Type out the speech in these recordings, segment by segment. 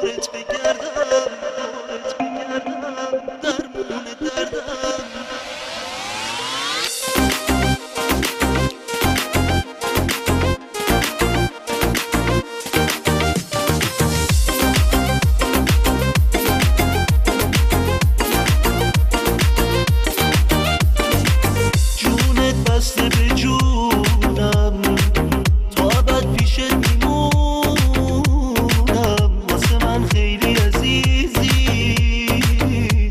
دورت بگردم درمون دردم. جونت بسته به جونم تا ابد پیشت میمونم. واسه من خیلی عزیزی،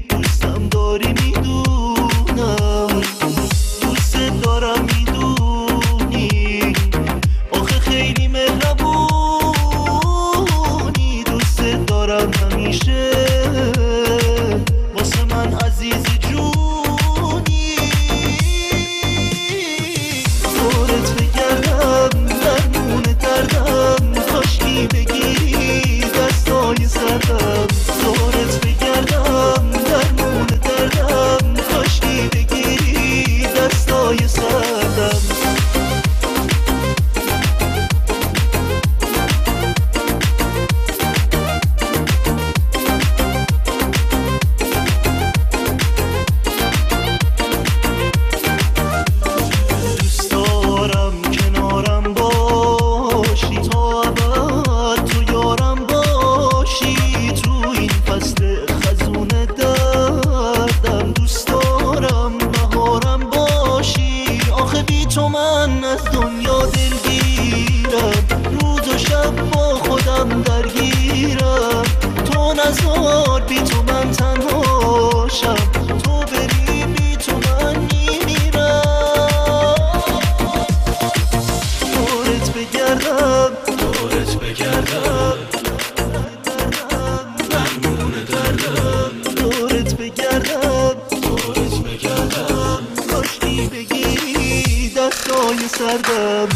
دوستم داری میدونم. دوست دارم میدونی، آخه خیلی مهربونی. دوست دارم همیشه، واسه من عزیزی جونی. دورت بگردم درمون دردم، کاشکی بگیری دستای سردم. دورت بگردم درمون دردم، کاشکی بگیری دستای سردم. دوست دارم کنارم باشی تا ابد، تو یارم باشی تو این فصل خزون دردم. دوست دارم بهارم باشی، آخه بی تو من از دنیا دلگیرم. روز و شب با خودم درگیرم، تو نزار بی تو من تنهاشم. تو بری بی تو من میمیرم. دورت بگردم درمون دردم. دورت بگردم کاشکی بگیری دستای سردم.